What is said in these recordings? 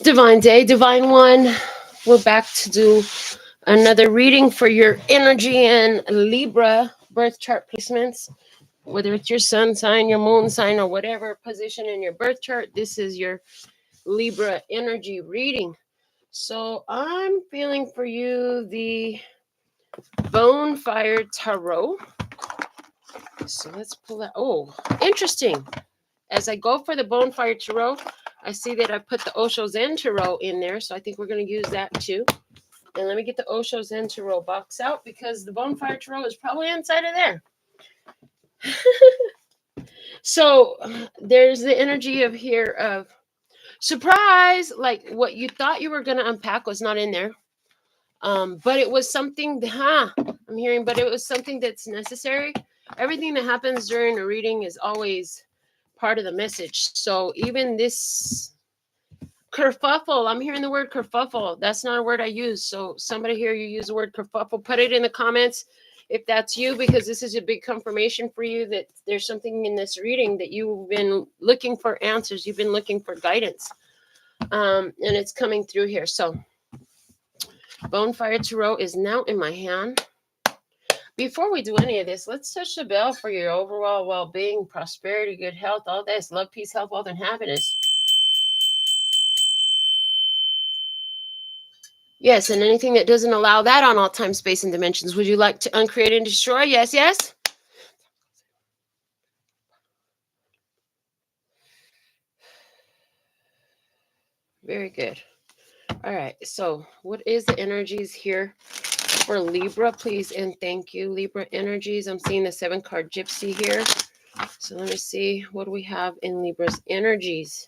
Divine day, divine one. We're back to do another reading for your energy and Libra birth chart placements. Whether it's your sun sign, your moon sign, or whatever position in your birth chart, this is your Libra energy reading. So I'm feeling for you the Bonfire Tarot. So let's pull that. Oh, interesting. As I go for the Bonfire Tarot, I see that I put the Osho Zen Tarot in there, so I think we're going to use that too. And let me get the Osho Zen Tarot box out because the Bonfire Tarot is probably inside of there. So there's the energy of here of surprise, like what you thought you were going to unpack was not in there. But it was something, I'm hearing, but it was something that's necessary. Everything that happens during a reading is always part of the message. So even this kerfuffle, I'm hearing the word kerfuffle. That's not a word I use. So somebody here, you use the word kerfuffle, put it in the comments if that's you, because this is a big confirmation for you that there's something in this reading that you've been looking for answers. You've been looking for guidance. And it's coming through here. So Bonfire Tarot is now in my hand. Before we do any of this, let's touch the bell for your overall well-being, prosperity, good health, all this, love, peace, health, wealth, and happiness. Yes, and anything that doesn't allow that on all time, space, and dimensions. Would you like to uncreate and destroy? Yes, yes. Very good. All right, so what is the energies here for Libra, please? And thank you, Libra energies. I'm seeing the 7-card gypsy here. So let me see, what do we have in Libra's energies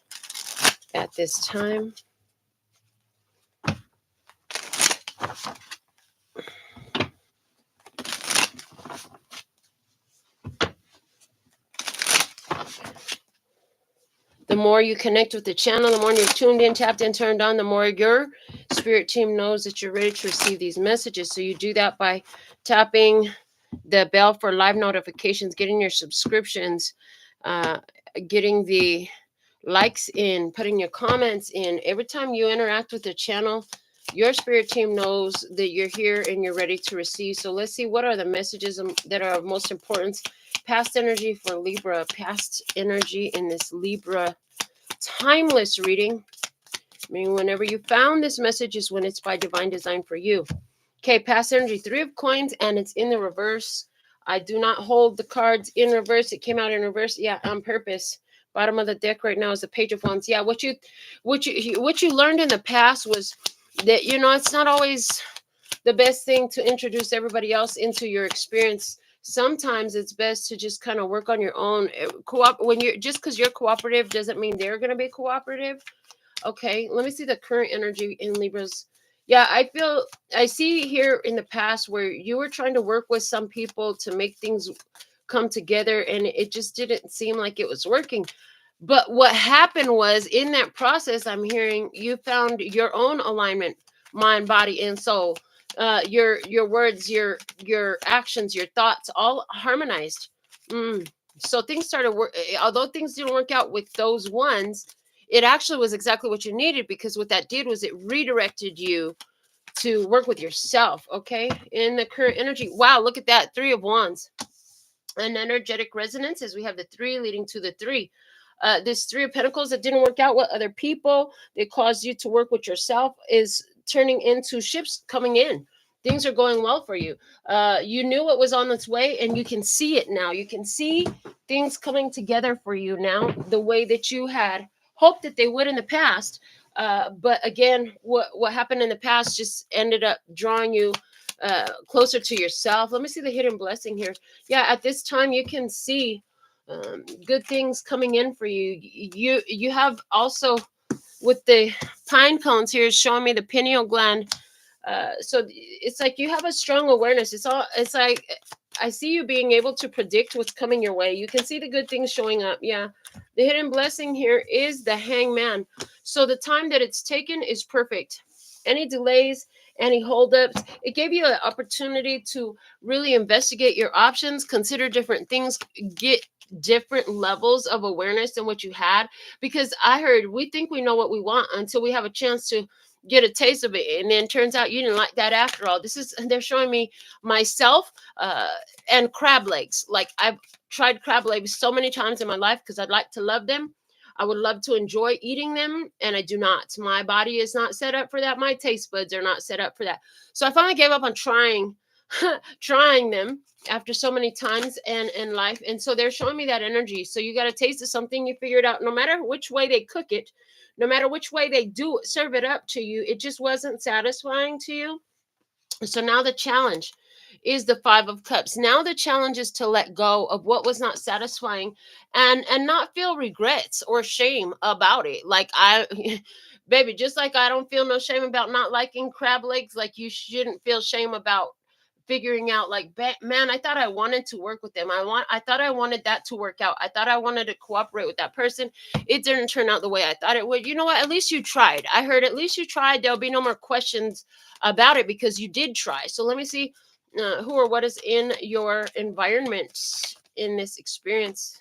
at this time? The more you connect with the channel, the more you're tuned in, tapped in, turned on, the more your spirit team knows that you're ready to receive these messages. So you do that by tapping the bell for live notifications, getting your subscriptions, getting the likes in, putting your comments in. Every time you interact with the channel, your spirit team knows that you're here and you're ready to receive. So let's see, what are the messages that are of most importance? Past energy for Libra, past energy in this Libra timeless reading. I mean, whenever you found this message is when it's by divine design for you. Okay, past energy, 3 of coins, and it's in the reverse. I do not hold the cards in reverse. It came out in reverse, yeah, on purpose. Bottom of the deck right now is the Page of Wands. Yeah, what you learned in the past was that, you know, it's not always the best thing to introduce everybody else into your experience. Sometimes it's best to just kind of work on your own. When you're just because you're cooperative doesn't mean they're going to be cooperative. Okay, let me see the current energy in Libra's. Yeah, I see here in the past where you were trying to work with some people to make things come together and it just didn't seem like it was working. But what happened was in that process, I'm hearing you found your own alignment, mind, body, and soul. Your words, your actions, your thoughts, all harmonized. So things started work. Although things didn't work out with those ones, it actually was exactly what you needed, because what that did was it redirected you to work with yourself. Okay, in the current energy. Wow, look at that, 3 of Wands. An energetic resonance as we have the 3 leading to the 3. This 3 of Pentacles that didn't work out with other people, that caused you to work with yourself, is turning into ships coming in. Things are going well for you. You knew it was on its way and you can see it now. You can see things coming together for you now the way that you had hoped that they would in the past. But again, what happened in the past just ended up drawing you closer to yourself. Let me see the hidden blessing here. Yeah, at this time you can see good things coming in for you. You have also, with the pine cones here, showing me the pineal gland. So it's like you have a strong awareness. It's like I see you being able to predict what's coming your way. You can see the good things showing up. Yeah, the hidden blessing here is the Hangman. So the time that it's taken is perfect. Any delays, any holdups, it gave you an opportunity to really investigate your options, consider different things, get different levels of awareness than what you had. Because I heard, we think we know what we want until we have a chance to get a taste of it, and then turns out you didn't like that after all. They're showing me myself, and crab legs. Like, I've tried crab legs so many times in my life because I'd like to love them. I would love to enjoy eating them, and I do not. My body is not set up for that. My taste buds are not set up for that. So I finally gave up on trying trying them after so many times and in life. And so they're showing me that energy. So you got a taste of something, you figure it out, no matter which way they cook it, no matter which way they do serve it up to you, it just wasn't satisfying to you. So now the challenge is the 5 of Cups. Now the challenge is to let go of what was not satisfying, and not feel regrets or shame about it. Like, I baby, just like I don't feel no shame about not liking crab legs, like you shouldn't feel shame about figuring out, like, man, I thought I wanted to work with them. I thought I wanted that to work out. I thought I wanted to cooperate with that person. It didn't turn out the way I thought it would. You know what? At least you tried. I heard, at least you tried. There'll be no more questions about it because you did try. So let me see who or what is in your environment in this experience.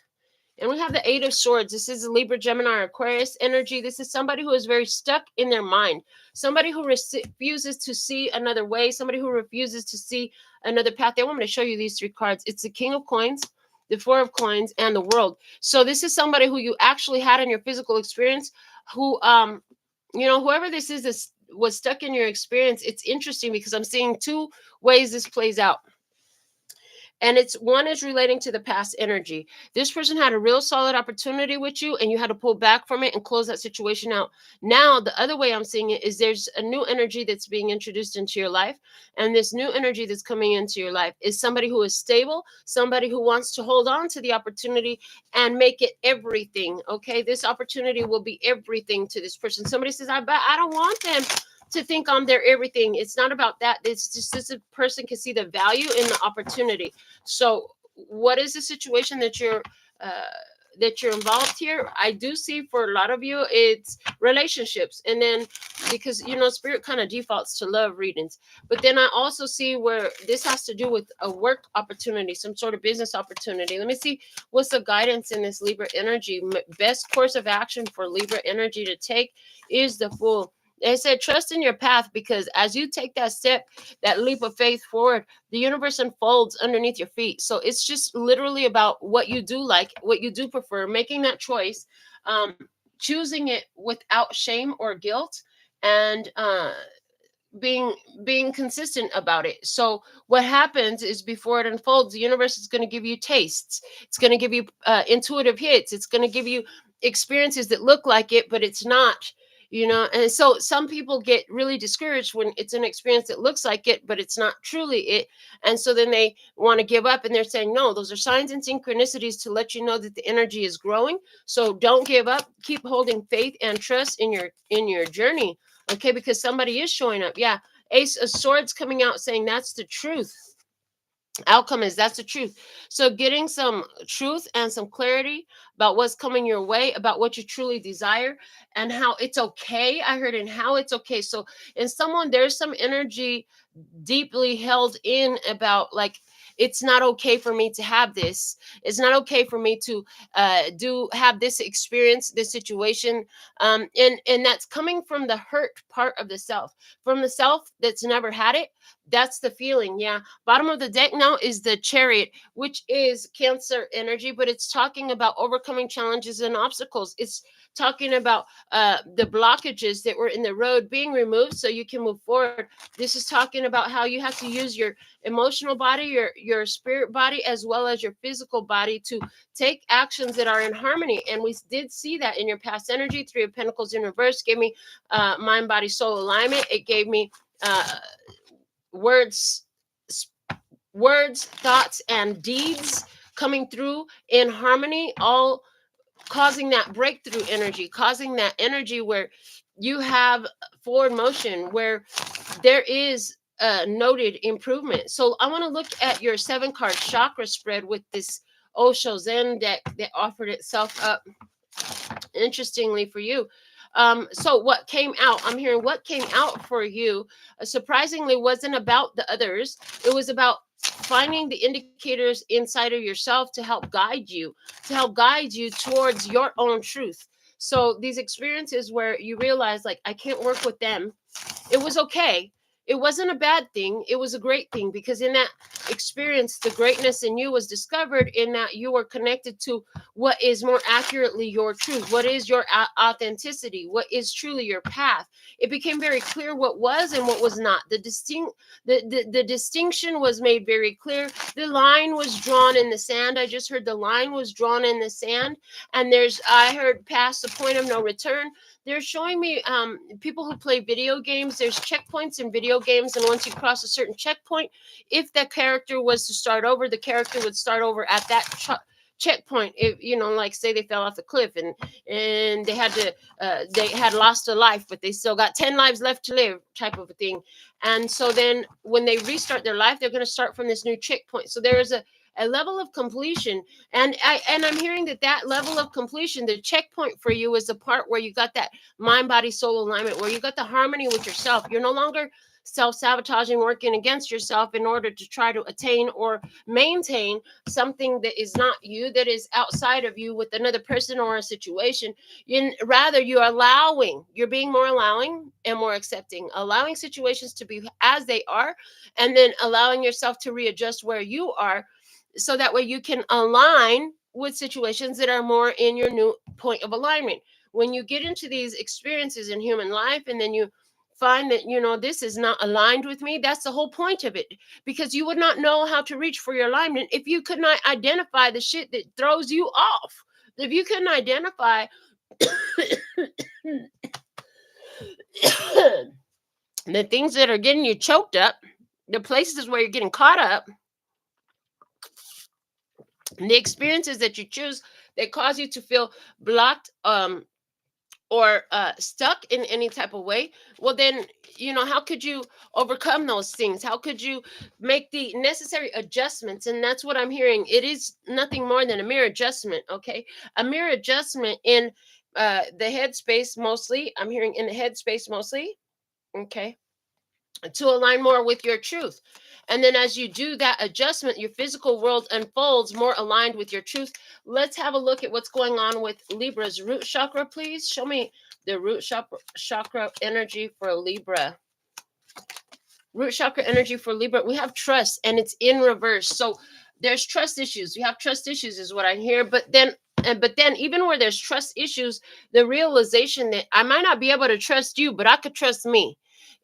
And we have the 8 of Swords. This is a Libra, Gemini, or Aquarius energy. This is somebody who is very stuck in their mind. Somebody who refuses to see another way. Somebody who refuses to see another path. I want me to show you these 3 cards. It's the King of Coins, the 4 of Coins, and the World. So this is somebody who you actually had in your physical experience, who, whoever this is was stuck in your experience. It's interesting because I'm seeing 2 ways this plays out. And it's one is relating to the past energy. This person had a real solid opportunity with you, and you had to pull back from it and close that situation out. Now, the other way I'm seeing it is there's a new energy that's being introduced into your life. And this new energy that's coming into your life is somebody who is stable, somebody who wants to hold on to the opportunity and make it everything. Okay. This opportunity will be everything to this person. Somebody says, I don't want them to think I'm their everything. It's not about that. It's just this person can see the value in the opportunity. So what is the situation that you're involved here? I do see for a lot of you it's relationships, and then because spirit kind of defaults to love readings, but then I also see where this has to do with a work opportunity, some sort of business opportunity. Let me see what's the guidance in this Libra energy. Best course of action for Libra energy to take is the Fool. They said, trust in your path, because as you take that step, that leap of faith forward, the universe unfolds underneath your feet. So it's just literally about what you do like, what you do prefer, making that choice, choosing it without shame or guilt, and being consistent about it. So what happens is before it unfolds, the universe is going to give you tastes. It's going to give you intuitive hits. It's going to give you experiences that look like it, but it's not. And so some people get really discouraged when it's an experience that looks like it, but it's not truly it. And so then they want to give up, and they're saying, no, those are signs and synchronicities to let you know that the energy is growing. So don't give up. Keep holding faith and trust in your journey. Okay, because somebody is showing up. Yeah, Ace of Swords coming out saying that's the truth. Outcome is that's the truth. So getting some truth and some clarity about what's coming your way, about what you truly desire, and how it's okay. I heard, and how it's okay. So in someone, there's some energy deeply held in about, like, it's not okay for me to have this. It's not okay for me to have this experience, this situation, and that's coming from the hurt part of the self, from the self that's never had it. That's the feeling. Yeah. Bottom of the deck now is the Chariot, which is Cancer energy, but it's talking about overcoming challenges and obstacles. It's talking about the blockages that were in the road being removed so you can move forward. This is talking about how you have to use your emotional body, your spirit body, as well as your physical body to take actions that are in harmony. And we did see that in your past energy. 3 of Pentacles in reverse gave me mind, body, soul alignment. It gave me words, thoughts, and deeds coming through in harmony, all causing that breakthrough energy, causing that energy where you have forward motion, where there is noted improvement. So I want to look at your 7-card chakra spread with this Osho Zen deck that offered itself up interestingly for you. So what came out, I'm hearing what came out for you, surprisingly wasn't about the others. It was about finding the indicators inside of yourself to help guide you, towards your own truth. So these experiences where you realize, like, I can't work with them, it was okay. It wasn't a bad thing. It was a great thing, because in that experience, the greatness in you was discovered, in that you were connected to what is more accurately your truth, what is your authenticity, what is truly your path. It became very clear what was and what was not. The distinction was made very clear. The line was drawn in the sand. I just heard the line was drawn in the sand, and I heard past the point of no return. They're showing me people who play video games. There's checkpoints in video games, and once you cross a certain checkpoint, if that character was to start over, the character would start over at that checkpoint. If like, say they fell off the cliff and they had lost a life, but they still got 10 lives left to live, type of a thing. And so then when they restart their life, they're going to start from this new checkpoint. So there is a level of completion, and I'm hearing that level of completion, the checkpoint for you, is the part where you got that mind, body, soul alignment, where you got the harmony with yourself. You're no longer self-sabotaging, working against yourself in order to try to attain or maintain something that is not you, that is outside of you, with another person or a situation. Rather, you're being more allowing and more accepting, allowing situations to be as they are, and then allowing yourself to readjust where you are, so that way you can align with situations that are more in your new point of alignment. When you get into these experiences in human life, and then you find that, this is not aligned with me, that's the whole point of it. Because you would not know how to reach for your alignment if you could not identify the shit that throws you off. If you couldn't identify the things that are getting you choked up, the places where you're getting caught up, the experiences that you choose that cause you to feel blocked, or stuck in any type of way, well then, how could you overcome those things? How could you make the necessary adjustments? And that's what I'm hearing. It is nothing more than a mere adjustment. Okay, a mere adjustment in the headspace mostly. I'm hearing in the headspace mostly. Okay, to align more with your truth. And then as you do that adjustment, your physical world unfolds more aligned with your truth. Let's have a look at what's going on with Libra's root chakra, please. Show me the root chakra energy for Libra. Root chakra energy for Libra. We have trust, and it's in reverse. So there's trust issues. We have trust issues is what I hear. But then even where there's trust issues, the realization that I might not be able to trust you, but I could trust me.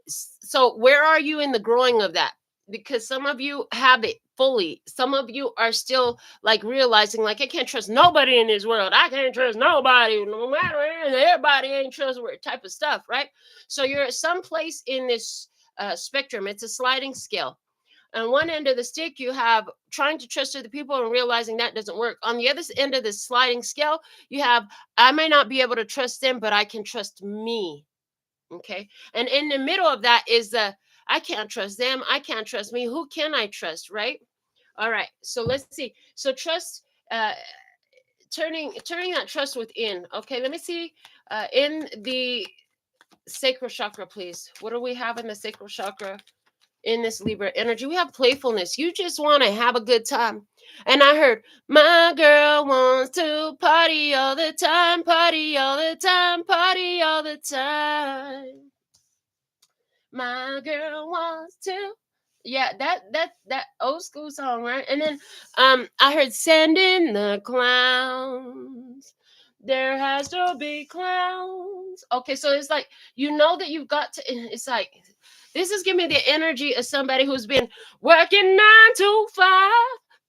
So where are you in the growing of that? Because some of you have it fully. Some of you are still like realizing, like, I can't trust nobody in this world. I can't trust nobody, no matter, everybody ain't trustworthy, type of stuff, right? So you're at some place in this spectrum. It's a sliding scale. On one end of the stick, you have trying to trust other people and realizing that doesn't work. On the other end of the sliding scale, you have, I may not be able to trust them, but I can trust me. Okay. And in the middle of that is I can't trust them. I can't trust me. Who can I trust? Right. All right. So let's see. So trust, turning that trust within. Okay. Let me see. In the sacral chakra, please. What do we have in the sacral chakra? In this Libra energy, we have playfulness. You just want to have a good time. And I heard, my girl wants to party all the time, party all the time, party all the time. My girl wants to. Yeah, that old school song, right? And then I heard, send in the clowns. There has to be clowns. Okay, so it's like, that you've got to, it's like, this is giving me the energy of somebody who's been working 9 to 5,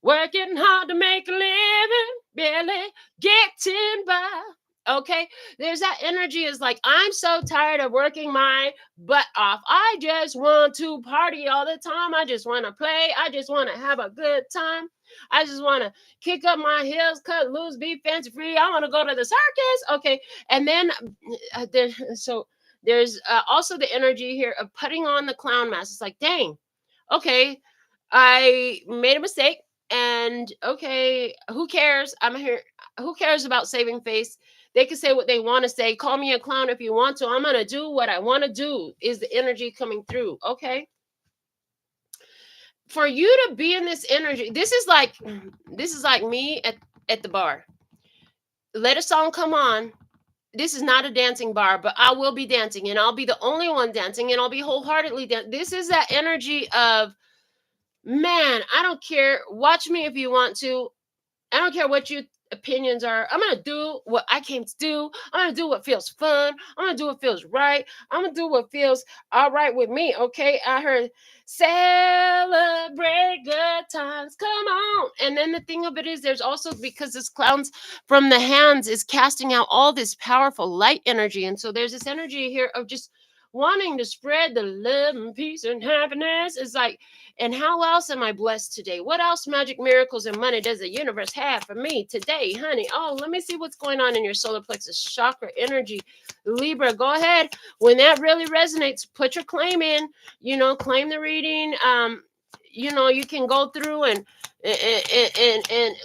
working hard to make a living, barely getting by. Okay, there's that energy is like, I'm so tired of working my butt off. I just want to party all the time. I just want to play. I just want to have a good time. I just want to kick up my heels, cut loose, be fancy free. I want to go to the circus. Okay, and then there's also the energy here of putting on the clown mask. It's like, dang, okay, I made a mistake, and okay, who cares? I'm here. Who cares about saving face? They can say what they want to say. Call me a clown if you want to. I'm going to do what I want to do, is the energy coming through. Okay. for you to be in this energy, this is like me at the bar. Let a song come on. This is not a dancing bar, but I will be dancing, and I'll be the only one dancing, and I'll be wholeheartedly dancing. This is that energy of, man, I don't care. Watch me if you want to. I don't care what your opinions are. I'm gonna do what I came to do. I'm gonna do what feels fun. I'm gonna do what feels right. I'm gonna do what feels all right with me. Okay. I heard celebrate good times. Come on. And then the thing of it is, there's also, because this clowns from the hands is casting out all this powerful light energy. And so there's this energy here of just wanting to spread the love and peace and happiness. It's like, and how else am I blessed today? What else magic, miracles, and money does the universe have for me today, honey? Oh, let me see what's going on in your solar plexus chakra energy. Libra, go ahead. When that really resonates, put your claim in, claim the reading. You can go through and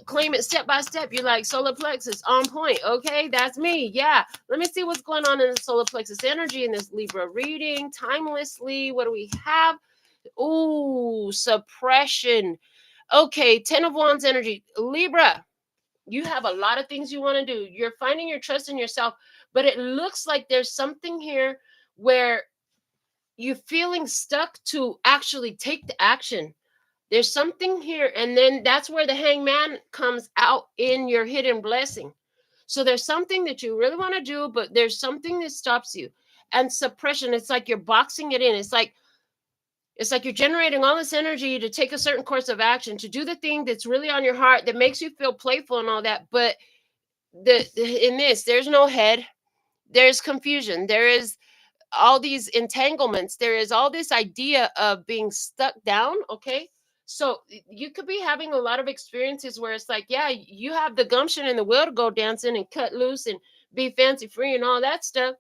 claim it step by step. You're like, solar plexus on point. Okay, that's me. Yeah. Let me see what's going on in the solar plexus energy in this Libra reading. Timelessly, what do we have? Ooh, suppression. Okay, 10 of Wands energy. Libra, you have a lot of things you want to do. You're finding your trust in yourself, but it looks like there's something here where you're feeling stuck to actually take the action. There's something here, and then that's where the hangman comes out in your hidden blessing. So there's something that you really want to do, but there's something that stops you. And suppression, it's like you're boxing it in. It's like you're generating all this energy to take a certain course of action, to do the thing that's really on your heart, that makes you feel playful and all that. But in this, there's no head. There's confusion. There is all these entanglements. There is all this idea of being stuck down. Okay. So you could be having a lot of experiences where it's like, yeah, you have the gumption and the will to go dancing and cut loose and be fancy free and all that stuff,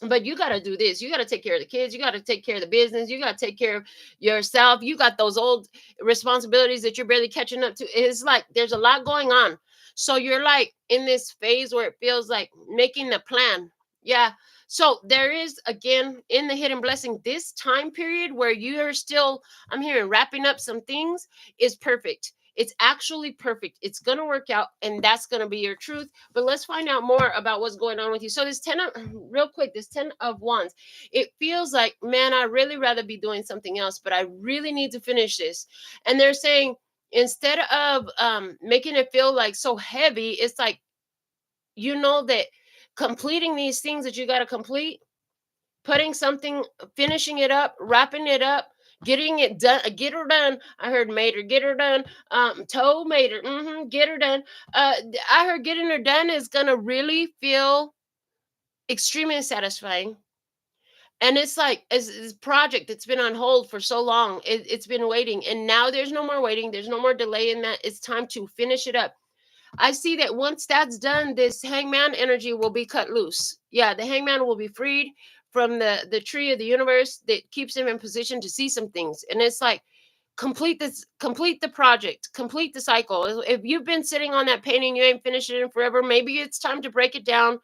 but you got to do this. You got to take care of the kids. You got to take care of the business. You got to take care of yourself. You got those old responsibilities that you're barely catching up to. It's like there's a lot going on. So you're like in this phase where it feels like making the plan. Yeah. So there is, again, in the hidden blessing, this time period where you are still, I'm hearing, wrapping up some things is perfect. It's actually perfect. It's going to work out, and that's going to be your truth. But let's find out more about what's going on with you. So this 10 of, real quick, this 10 of Wands, it feels like, man, I really rather be doing something else, but I really need to finish this. And they're saying, instead of making it feel like so heavy, it's like, that completing these things that you got to complete, putting something, finishing it up, wrapping it up, getting it done, get her done. I heard made her, get her done. Told made her, get her done. I heard getting her done is gonna really feel extremely satisfying. And it's like, as this project that's been on hold for so long, it's been waiting, and now there's no more waiting. There's no more delay in that. It's time to finish it up. I see that once that's done, this hangman energy will be cut loose. Yeah, the hangman will be freed from the tree of the universe that keeps him in position to see some things. And it's like, complete this, complete the project, complete the cycle. If you've been sitting on that painting, you ain't finished it in forever, maybe it's time to break it down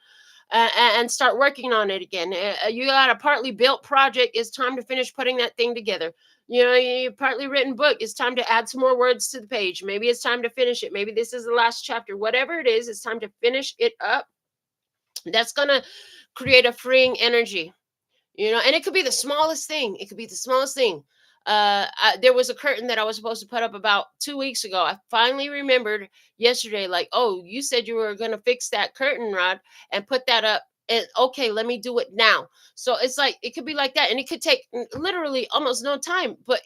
and start working on it again. You got a partly built project. It's time to finish putting that thing together. You partly written book. It's time to add some more words to the page. Maybe it's time to finish it. Maybe this is the last chapter. Whatever it is, it's time to finish it up. That's going to create a freeing energy. And it could be the smallest thing. It could be the smallest thing. There was a curtain that I was supposed to put up about 2 weeks ago. I finally remembered yesterday, like, oh, you said you were going to fix that curtain rod and put that up. And okay, let me do it now. So it's like, it could be like that. And it could take literally almost no time, but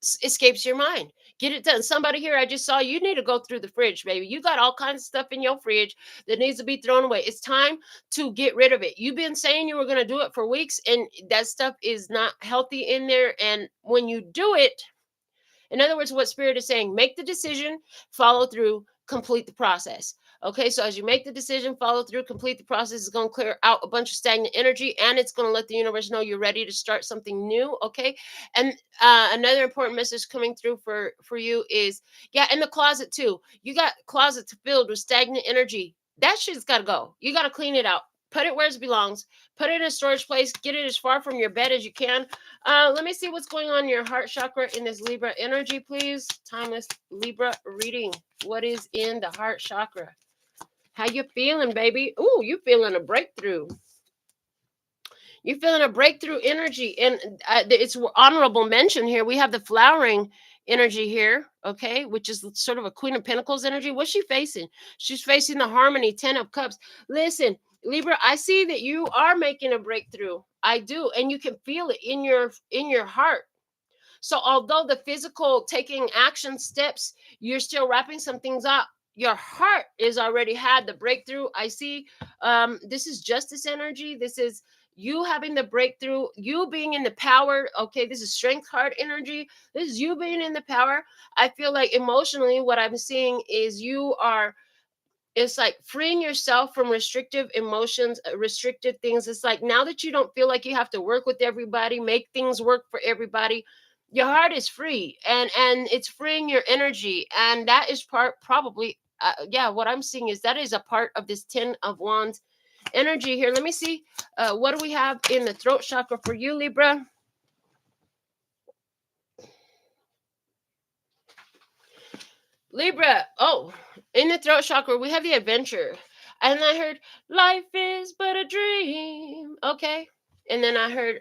escapes your mind. Get it done. Somebody here, I just saw, you need to go through the fridge, baby. You got all kinds of stuff in your fridge that needs to be thrown away. It's time to get rid of it. You've been saying you were going to do it for weeks, and that stuff is not healthy in there. And when you do it, in other words, what Spirit is saying, make the decision, follow through, complete the process. Okay, so as you make the decision, follow through, complete the process, it's going to clear out a bunch of stagnant energy, and it's going to let the universe know you're ready to start something new. Okay, and another important message coming through for you is, yeah, in the closet too. You got closets filled with stagnant energy. That shit's got to go. You got to clean it out. Put it where it belongs. Put it in a storage place. Get it as far from your bed as you can. Let me see what's going on in your heart chakra in this Libra energy, please. Timeless Libra reading. What is in the heart chakra? How you feeling, baby? Ooh, you feeling a breakthrough. You're feeling a breakthrough energy. And it's honorable mention here. We have the flowering energy here, okay, which is sort of a Queen of Pentacles energy. What's she facing? She's facing the Harmony, 10 of Cups. Listen, Libra, I see that you are making a breakthrough. I do. And you can feel it in your heart. So although the physical taking action steps, you're still wrapping some things up. Your heart is already had the breakthrough. I see this is justice energy. This is you having the breakthrough, you being in the power. Okay, this is strength heart energy. This is you being in the power. I feel like emotionally what I'm seeing is you are, it's like freeing yourself from restrictive emotions, restrictive things. It's like now that you don't feel like you have to work with everybody, make things work for everybody, your heart is free, and it's freeing your energy. And that is part probably yeah, what I'm seeing is that is a part of this 10 of Wands energy here. Let me see what do we have in the throat chakra for you, Libra. Libra, oh, in the throat chakra, we have the adventure. And I heard, life is but a dream. Okay. And then I heard,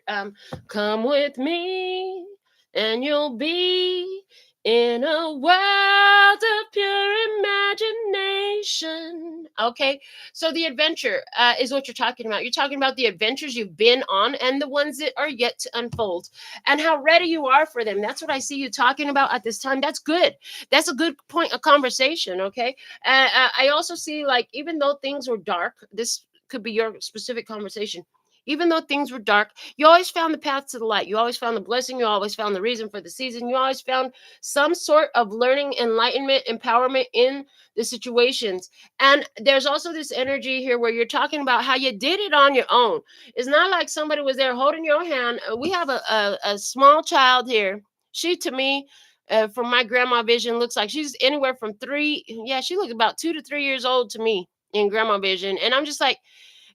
come with me and you'll be in a world of pure imagination. Okay. So the adventure is what you're talking about. You're talking about the adventures you've been on and the ones that are yet to unfold and how ready you are for them. That's what I see you talking about at this time. That's good. That's a good point of conversation. Okay. I also see, like, even though things were dark, this could be your specific conversation. Even though things were dark, you always found the path to the light. You always found the blessing. You always found the reason for the season. You always found some sort of learning, enlightenment, empowerment in the situations. And there's also this energy here where you're talking about how you did it on your own. It's not like somebody was there holding your hand. We have a small child here. She, to me, from my grandma vision, looks like she's anywhere from 3. Yeah, she looks about 2 to 3 years old to me in grandma vision. And I'm just like,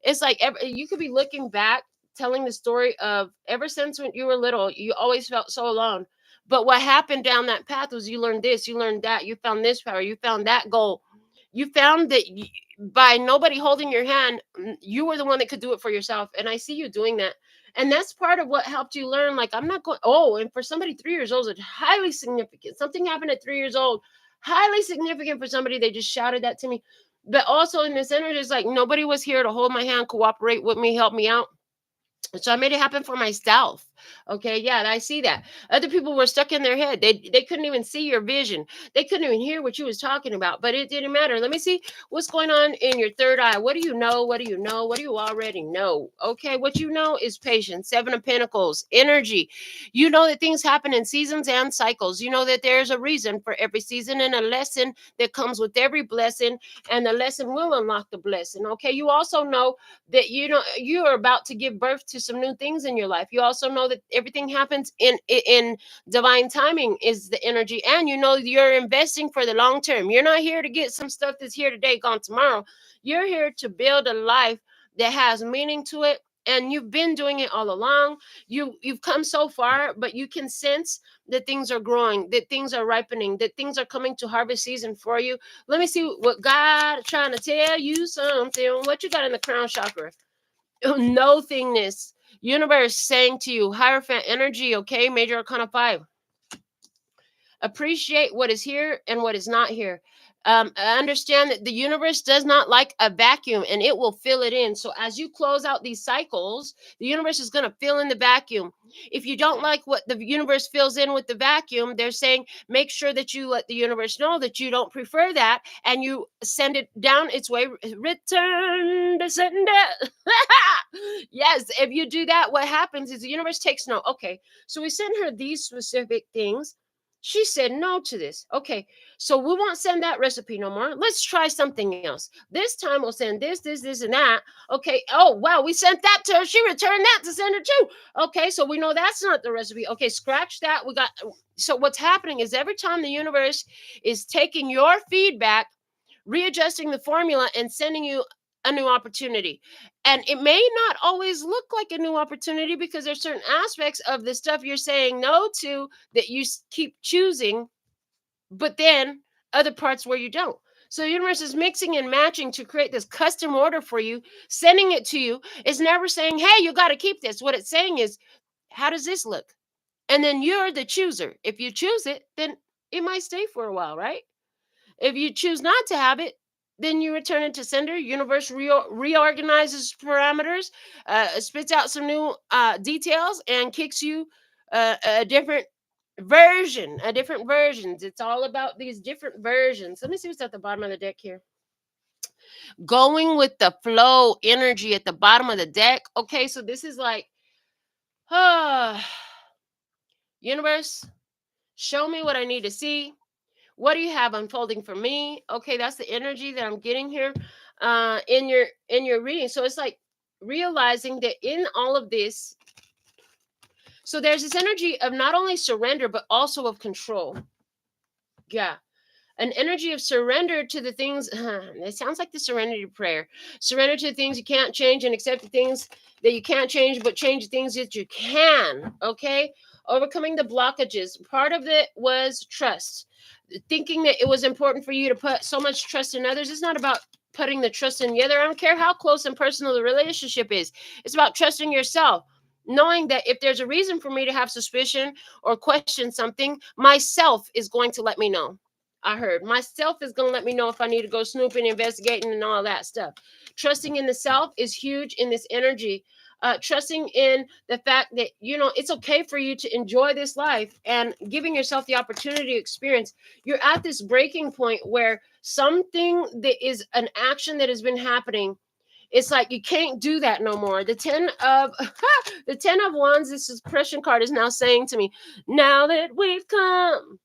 it's like you could be looking back, telling the story of ever since when you were little, you always felt so alone. But what happened down that path was you learned this, you learned that, you found this power, you found that goal. You found that by nobody holding your hand, you were the one that could do it for yourself. And I see you doing that. And that's part of what helped you learn. Like, I'm not going, oh, and for somebody 3 years old, it's highly significant. Something happened at 3 years old, highly significant for somebody. They just shouted that to me. But also in this energy, it's like nobody was here to hold my hand, cooperate with me, help me out. So I made it happen for myself. Okay, yeah, I see that. Other people were stuck in their head. They couldn't even see your vision. They couldn't even hear what you was talking about. But it didn't matter. Let me see what's going on in your third eye. What do you know? What do you know? What do you already know? Okay, what you know is patience. 7 of Pentacles, energy. You know that things happen in seasons and cycles. You know that there's a reason for every season and a lesson that comes with every blessing, and the lesson will unlock the blessing. Okay, you also know that you are about to give birth to some new things in your life. You also know that everything happens in divine timing is the energy, and you know you're investing for the long term. You're not here to get some stuff that's here today, gone tomorrow. You're here to build a life that has meaning to it, and you've been doing it all along. You've come so far, but you can sense that things are growing, that things are ripening, that things are coming to harvest season for you. Let me see what God is trying to tell you something. What you got in the crown chakra? Nothingness. Universe saying to you, Hierophant energy, okay? Major Arcana 5. Appreciate what is here and what is not here. Understand that the universe does not like a vacuum, and it will fill it in. So as you close out these cycles, the universe is going to fill in the vacuum. If you don't like what the universe fills in with the vacuum, they're saying make sure that you let the universe know that you don't prefer that, and you send it down its way. Return to sender. Yes, if you do that, what happens is the universe takes note. Okay, so we send her these specific things. She said no to this. Okay, so we won't send that recipe no more. Let's try something else. This time we'll send this, and that. Okay. Oh, wow. We sent that to her. She returned that to send her too. Okay, so we know that's not the recipe. Okay, scratch that. We got. So what's happening is every time the universe is taking your feedback, readjusting the formula, and sending you a new opportunity. And it may not always look like a new opportunity because there's certain aspects of the stuff you're saying no to that you keep choosing, but then other parts where you don't. So the universe is mixing and matching to create this custom order for you, sending it to you. It's never saying, hey, you got to keep this. What it's saying is, how does this look? And then you're the chooser. If you choose it, then it might stay for a while, right? If you choose not to have it, then you return it to sender. Universe reorganizes parameters, spits out some new details, and kicks you a different version, a different versions. It's all about these different versions. Let me see what's at the bottom of the deck here. Going with the flow energy at the bottom of the deck. Okay, so this is like, universe, show me what I need to see. What do you have unfolding for me? Okay, that's the energy that I'm getting here in your reading. So it's like realizing that in all of this, so there's this energy of not only surrender but also of control. Yeah, an energy of surrender to the things. It sounds like the serenity prayer. Surrender to the things you can't change and accept the things that you can't change, but change the things that you can. Okay, overcoming the blockages. Part of it was trust. Thinking that it was important for you to put so much trust in others. It's not about putting the trust in the other. I don't care how close and personal the relationship is. It's about trusting yourself, knowing that if there's a reason for me to have suspicion or question something, myself is going to let me know. I heard myself is going to let me know if I need to go snooping, investigating, and all that stuff. Trusting in the self is huge in this energy. Trusting in the fact that, it's okay for you to enjoy this life and giving yourself the opportunity to experience. You're at this breaking point where something that is an action that has been happening, it's like you can't do that no more. The 10 of the 10 of wands, this suppression card, is now saying to me, now that we've come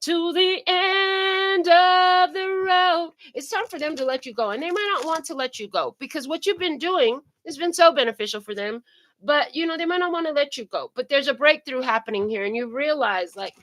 to the end of the road, it's time for them to let you go. And they might not want to let you go because what you've been doing has been so beneficial for them, but they might not want to let you go. But there's a breakthrough happening here, and you realize, like,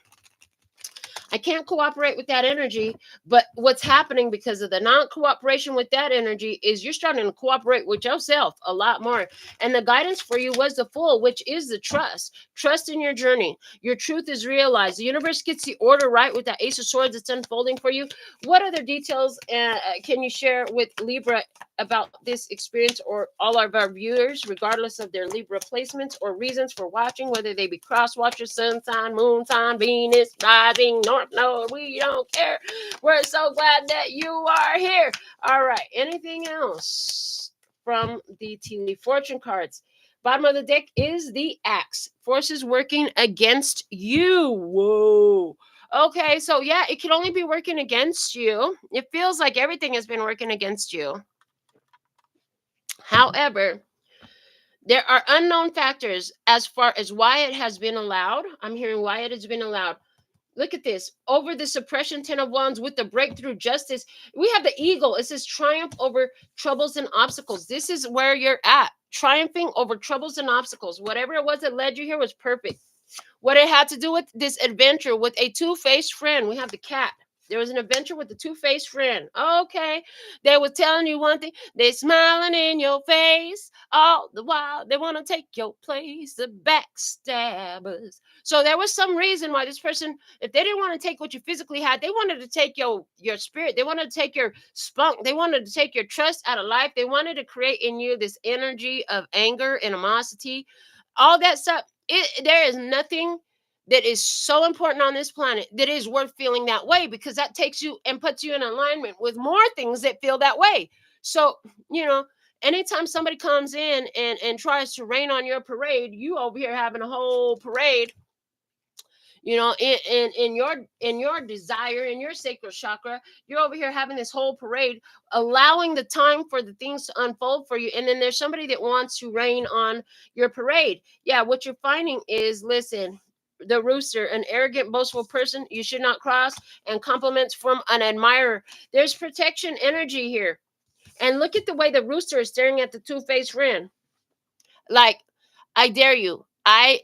I can't cooperate with that energy. But what's happening because of the non-cooperation with that energy is you're starting to cooperate with yourself a lot more. And the guidance for you was the Fool, which is the trust. Trust in your journey. Your truth is realized. The universe gets the order right with that Ace of Swords that's unfolding for you. What other details can you share with Libra about this experience, or all of our viewers, regardless of their Libra placements or reasons for watching, whether they be cross watchers, sun sign, moon sign, Venus, rising, north node, we don't care. We're so glad that you are here. All right, anything else from the tea leaf fortune cards? Bottom of the deck is the Axe. Forces working against you. Whoa. Okay, so yeah, it can only be working against you. It feels like everything has been working against you. However, there are unknown factors as far as why it has been allowed. I'm hearing why it has been allowed. Look at this. Over the suppression 10 of wands with the breakthrough justice, we have the eagle. It says triumph over troubles and obstacles. This is where you're at. Triumphing over troubles and obstacles. Whatever it was that led you here was perfect. What it had to do with this adventure with a two-faced friend. We have the cat. There was an adventure with the two-faced friend. Okay. They were telling you one thing. They smiling in your face. All the while, they want to take your place. The backstabbers. So there was some reason why this person, if they didn't want to take what you physically had, they wanted to take your spirit. They wanted to take your spunk. They wanted to take your trust out of life. They wanted to create in you this energy of anger, animosity, all that stuff. There is nothing that is so important on this planet that is worth feeling that way, because that takes you and puts you in alignment with more things that feel that way. So, anytime somebody comes in and tries to rain on your parade, you over here having a whole parade, in your desire, in your sacral chakra, you're over here having this whole parade, allowing the time for the things to unfold for you. And then there's somebody that wants to rain on your parade. Yeah, what you're finding is, listen, the rooster, an arrogant, boastful person you should not cross, and compliments from an admirer. There's protection energy here. And look at the way the rooster is staring at the two-faced friend. Like, I dare you.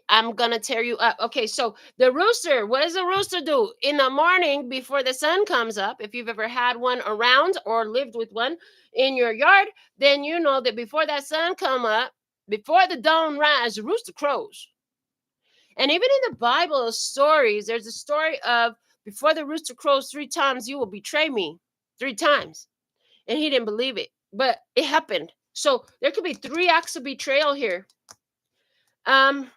I'm gonna tear you up. Okay, so the rooster, what does a rooster do in the morning before the sun comes up? If you've ever had one around or lived with one in your yard, then you know that before that sun come up, before the dawn rise, the rooster crows. And even in the Bible stories, there's a story of before the rooster crows 3 times, you will betray me 3 times. And he didn't believe it, but it happened. So there could be 3 acts of betrayal here. Um,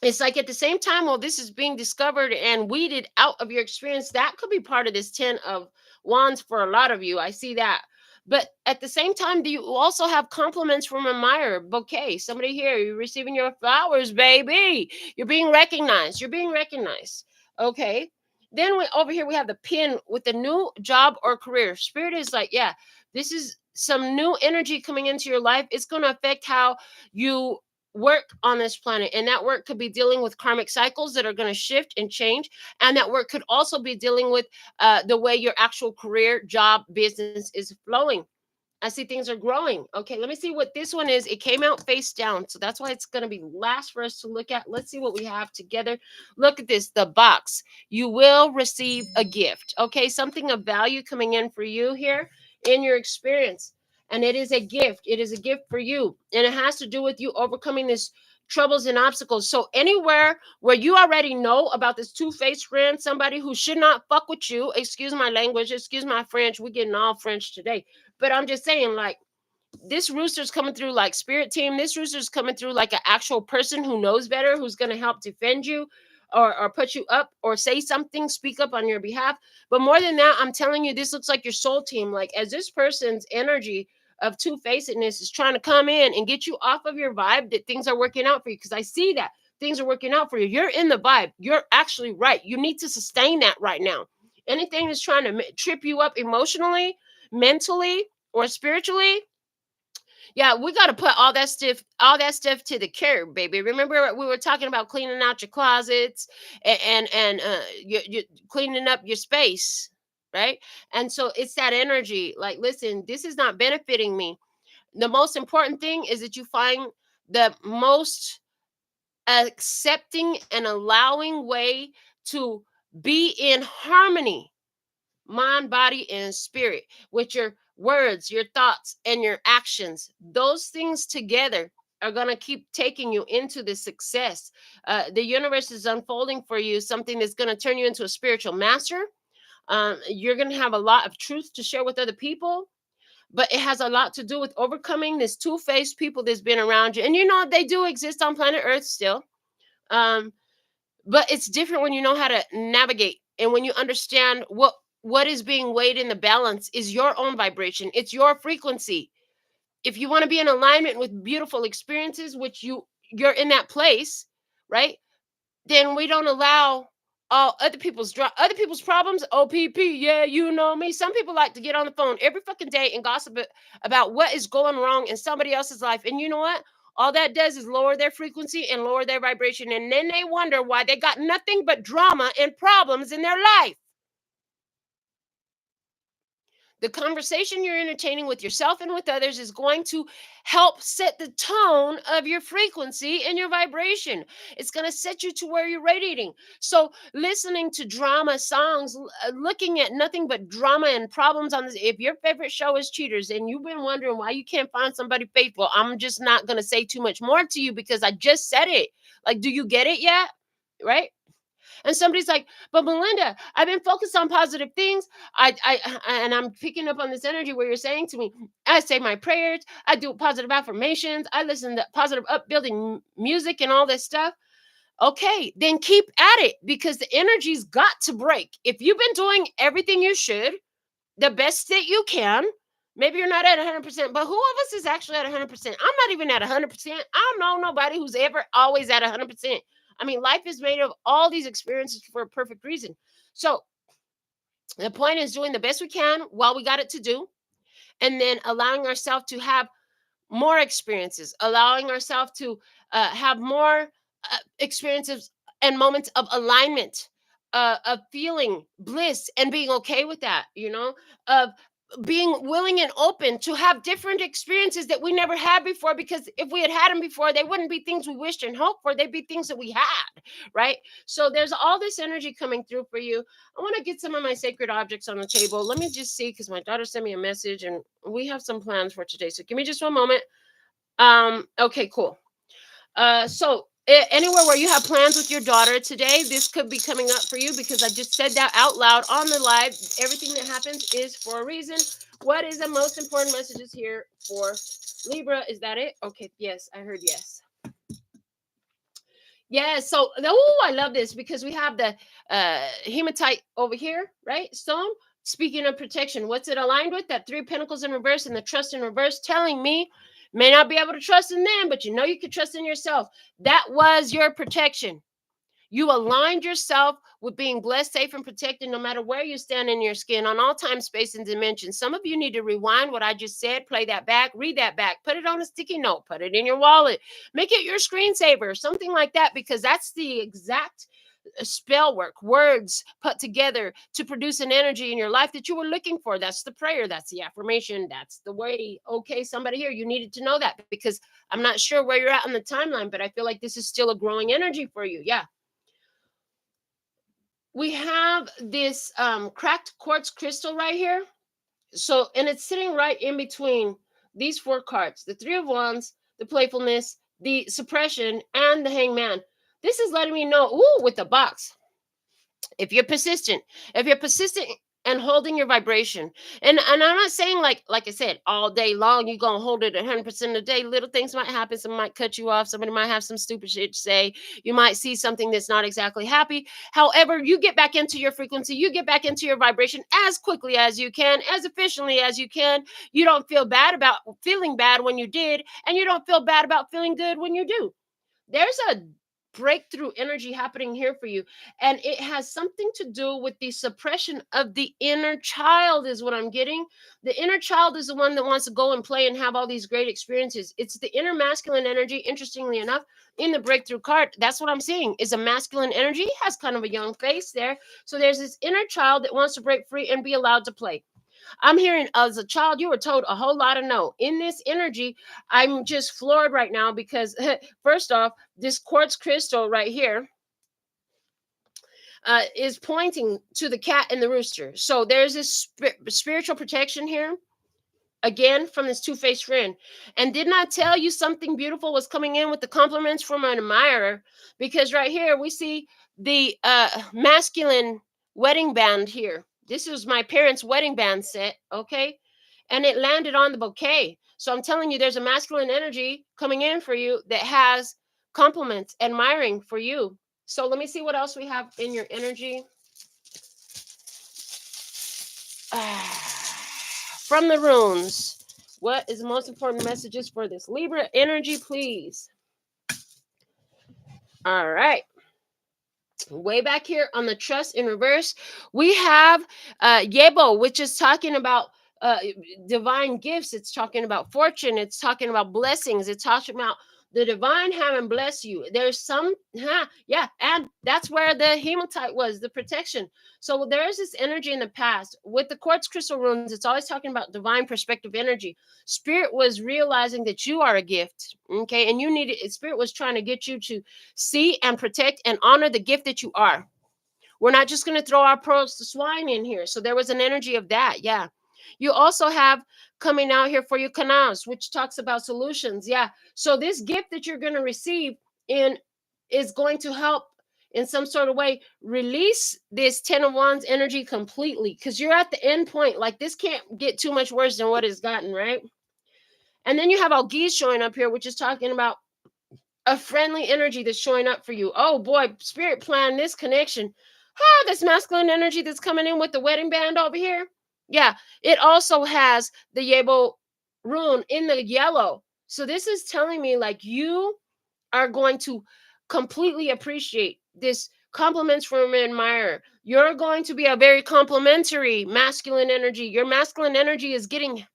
it's like at the same time while this is being discovered and weeded out of your experience, that could be part of this 10 of wands for a lot of you. I see that. But at the same time, do you also have compliments from a admirer bouquet? Somebody here, you're receiving your flowers, baby. You're being recognized. You're being recognized. Okay. Then over here we have the pin with the new job or career. Spirit is like, yeah, this is some new energy coming into your life. It's going to affect how you work on this planet, and that work could be dealing with karmic cycles that are going to shift and change, and that work could also be dealing with the way your actual career, job, business is flowing. I see things are growing. Okay, let me see what this one is. It came out face down, so that's why it's going to be last for us to look at. Let's see what we have together. Look at this, the box. You will receive a gift. Okay, something of value coming in for you here in your experience. And it is a gift. It is a gift for you. And it has to do with you overcoming this troubles and obstacles. So anywhere where you already know about this two-faced friend, somebody who should not fuck with you, excuse my language, excuse my French, we're getting all French today, but I'm just saying, like, this rooster's coming through like spirit team. This rooster's coming through like an actual person who knows better, who's going to help defend you or put you up or say something, speak up on your behalf. But more than that, I'm telling you, this looks like your soul team. Like, as this person's energy of two-facedness is trying to come in and get you off of your vibe, that things are working out for you. Because I see that things are working out for you. You're in the vibe. You're actually right. You need to sustain that right now. Anything that's trying to trip you up emotionally, mentally, or spiritually, yeah, we got to put all that stuff to the curb, baby. Remember we were talking about cleaning out your closets and you cleaning up your space, right? And so it's that energy. Like, listen, this is not benefiting me. The most important thing is that you find the most accepting and allowing way to be in harmony, mind, body, and spirit, with your words, your thoughts, and your actions. Those things together are going to keep taking you into the success. The universe is unfolding for you something that's going to turn you into a spiritual master. You're going to have a lot of truth to share with other people, but it has a lot to do with overcoming this two-faced people that's been around you. And you know, they do exist on planet Earth still. Um, but it's different when you know how to navigate and when you understand what is being weighed in the balance is your own vibration. It's your frequency. If you want to be in alignment with beautiful experiences, which you're in that place, right? Then we don't allow all other people's problems. OPP, yeah, you know me. Some people like to get on the phone every fucking day and gossip about what is going wrong in somebody else's life. And you know what? All that does is lower their frequency and lower their vibration. And then they wonder why they got nothing but drama and problems in their life. The conversation you're entertaining with yourself and with others is going to help set the tone of your frequency and your vibration. It's going to set you to where you're radiating. So, listening to drama songs, looking at nothing but drama and problems on this. If your favorite show is Cheaters and you've been wondering why you can't find somebody faithful, I'm just not going to say too much more to you because I just said it. Like, do you get it yet? Right? And somebody's like, but Melinda, I've been focused on positive things. And I'm picking up on this energy where you're saying to me, I say my prayers, I do positive affirmations, I listen to positive upbuilding music and all this stuff. Okay, then keep at it because the energy's got to break. If you've been doing everything you should, the best that you can, maybe you're not at 100%, but who of us is actually at 100%? I'm not even at 100%. I don't know nobody who's ever always at 100%. I mean, life is made of all these experiences for a perfect reason. So the point is doing the best we can while we got it to do, and then allowing ourselves to have more experiences, allowing ourselves to have more experiences and moments of alignment, of feeling bliss and being okay with that, of being willing and open to have different experiences that we never had before, because if we had them before, they wouldn't be things we wished and hoped for, they'd be things that we had, right? So there's all this energy coming through for you. I want to get some of my sacred objects on the table. Let me just see, because my daughter sent me a message and we have some plans for today, so give me just one moment. Okay, cool. So anywhere where you have plans with your daughter today, this could be coming up for you, because I just said that out loud on the live. Everything that happens is for a reason. What is the most important messages here for Libra? Is that it? Okay, yes, I heard yes. Yes, so I love this, because we have the hematite over here, right? Stone. Speaking of protection, what's it aligned with? That three of pentacles in reverse and the trust in reverse, telling me may not be able to trust in them, but you know you can trust in yourself. That was your protection. You aligned yourself with being blessed, safe, and protected no matter where you stand in your skin, on all time, space, and dimension. Some of you need to rewind what I just said, play that back, read that back, put it on a sticky note, put it in your wallet, make it your screensaver, something like that, because that's the exact spell work, words put together to produce an energy in your life that you were looking for. That's the prayer, that's the affirmation, that's the way. Okay, somebody here, you needed to know that, because I'm not sure where you're at on the timeline, but I feel like this is still a growing energy for you. Yeah. We have this cracked quartz crystal right here. So, and it's sitting right in between these four cards, the Three of Wands, the playfulness, the suppression, and the Hangman. This is letting me know, with the box, if you're persistent, and holding your vibration, and I'm not saying like I said, all day long you're gonna hold it 100% of the day. Little things might happen, someone might cut you off, somebody might have some stupid shit to say, you might see something that's not exactly happy. However, you get back into your frequency, you get back into your vibration as quickly as you can, as efficiently as you can. You don't feel bad about feeling bad when you did, and you don't feel bad about feeling good when you do. There's a breakthrough energy happening here for you, and it has something to do with the suppression of the inner child, is what I'm getting. The inner child is the one that wants to go and play and have all these great experiences. It's the inner masculine energy, interestingly enough, in the breakthrough card. That's what I'm seeing, is a masculine energy. He has kind of a young face there, so there's this inner child that wants to break free and be allowed to play. I'm hearing, as a child, you were told a whole lot of no. In this energy, I'm just floored right now, because first off, this quartz crystal right here is pointing to the cat and the rooster. So there's this spiritual protection here, again, from this two-faced friend. And didn't I tell you something beautiful was coming in with the compliments from an admirer? Because right here we see the masculine wedding band here. This is my parents' wedding band set, okay? And it landed on the bouquet. So I'm telling you, there's a masculine energy coming in for you that has compliments, admiring for you. So let me see what else we have in your energy. From the runes, what is the most important messages for this Libra energy, please? All right. Way back here on the trust in reverse, we have Yebo, which is talking about divine gifts. It's talking about fortune. It's talking about blessings. It's talking about the divine having blessed you. There's some, yeah, and that's where the hematite was, the protection. So there is this energy in the past with the quartz crystal runes. It's always talking about divine perspective energy. Spirit was realizing that you are a gift, okay, and you needed. Spirit was trying to get you to see and protect and honor the gift that you are. We're not just going to throw our pearls to swine in here. So there was an energy of that. Yeah. You also have coming out here for you canals, which talks about solutions. Yeah. So this gift that you're going to receive in is going to help in some sort of way release this 10 of Wands energy completely, because you're at the end point. Like, this can't get too much worse than what it's gotten, right? And then you have Algiz showing up here, which is talking about a friendly energy that's showing up for you. Oh boy, Spirit planned this connection. This masculine energy that's coming in with the wedding band over here. Yeah, it also has the Yebo rune in the yellow. So this is telling me, like, you are going to completely appreciate this compliments from an admirer. You're going to be a very complimentary masculine energy. Your masculine energy is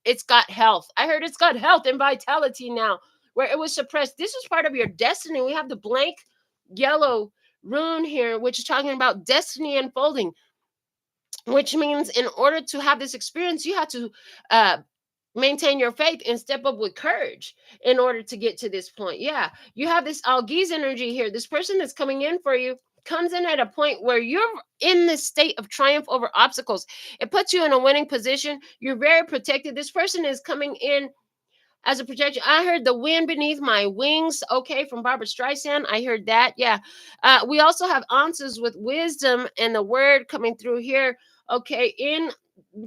it's got health. I heard it's got health and vitality now, where it was suppressed. This is part of your destiny. We have the blank yellow rune here, which is talking about destiny unfolding. which means in order to have this experience, you have to uh, maintain your faith and step up with courage in order to get to this point. Yeah, you have this algae energy here. This person that's coming in for you comes in at a point where you're in this state of triumph over obstacles. It puts you in a winning position. You're very protected. This person is coming in as a protection. I heard the wind beneath my wings. Okay, from Barbara Streisand. I heard that. Yeah. We also have answers with wisdom and the word coming through here. Okay, in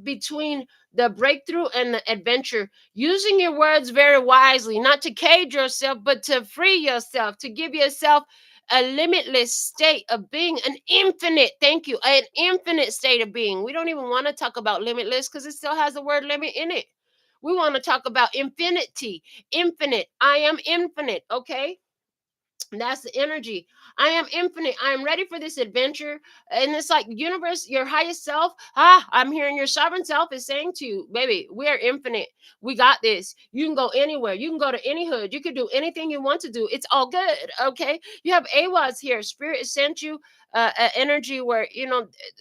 between the breakthrough and the adventure, using your words very wisely, not to cage yourself, but to free yourself, to give yourself a limitless state of being, an infinite, thank you, an infinite state of being. We don't even want to talk about limitless because it still has the word limit in it. We want to talk about infinity, infinite. I am infinite, okay? That's the energy. I am infinite. I am ready for this adventure. And it's like universe, your highest self. I'm hearing your sovereign self is saying to you, baby, we are infinite. We got this. You can go anywhere. You can go to any hood. You can do anything you want to do. It's all good. Okay. You have AWAs here. Spirit has sent you energy where,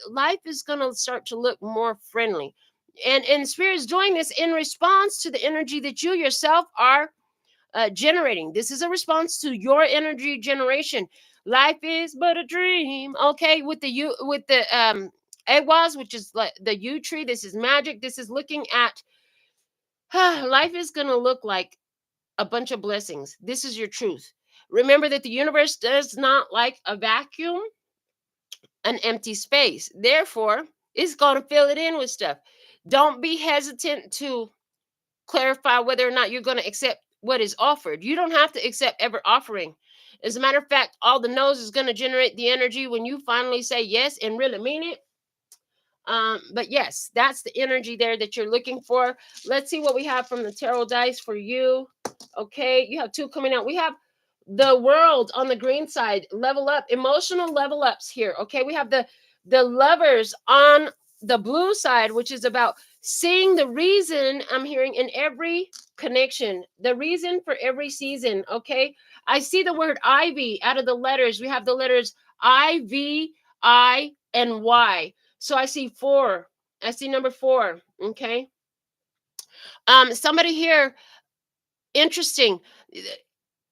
life is going to start to look more friendly. And Spirit is doing this in response to the energy that you yourself are generating. This is a response to your energy generation. Life is but a dream. Okay, with the Ewas, which is like the yew tree. This is magic. This is looking at life is gonna look like a bunch of blessings. This is your truth. Remember that the universe does not like a vacuum, an empty space. Therefore, it's gonna fill it in with stuff. Don't be hesitant to clarify whether or not you're going to accept what is offered. You don't have to accept ever offering. As a matter of fact, all the no's is going to generate the energy when you finally say yes and really mean it. But yes, that's the energy there that you're looking for. Let's see what we have from the tarot dice for you. Okay, you have two coming out. We have the world on the green side, level up, emotional level ups here. Okay, we have the lovers on the blue side, which is about seeing the reason. I'm hearing in every connection, the reason for every season. Okay, I see the word ivy out of the letters. We have the letters I, V, I, and Y. So I see 4. I see number 4. Okay. Somebody here, interesting.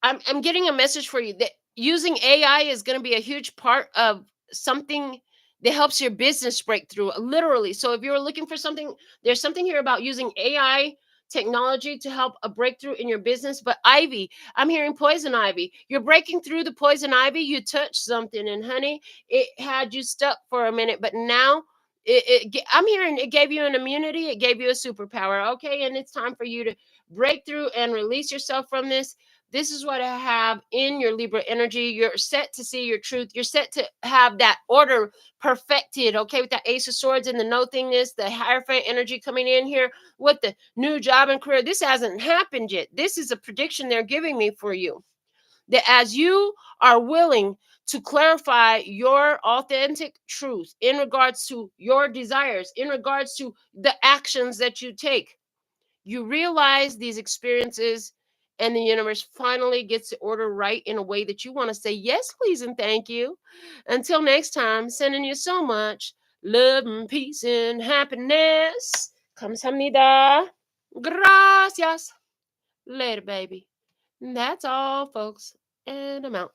I'm getting a message for you that using AI is going to be a huge part of something that helps your business break through, literally. So if you're looking for something, there's something here about using AI technology to help a breakthrough in your business. But ivy, I'm hearing poison ivy. You're breaking through the poison ivy. You touched something, and honey, it had you stuck for a minute, but now I'm hearing it gave you an immunity. It gave you a superpower. Okay, and it's time for you to break through and release yourself from this. This is what I have in your Libra energy. You're set to see your truth. You're set to have that order perfected, okay, with that Ace of Swords and the no thingness, the Hierophant energy coming in here with the new job and career. This hasn't happened yet. This is a prediction they're giving me for you. That as you are willing to clarify your authentic truth in regards to your desires, in regards to the actions that you take, you realize these experiences and the universe finally gets the order right in a way that you want to say yes, please, and thank you. Until next time, sending you so much love and peace and happiness. Kamsahamnida. Gracias. Later, baby. That's all, folks. And I'm out.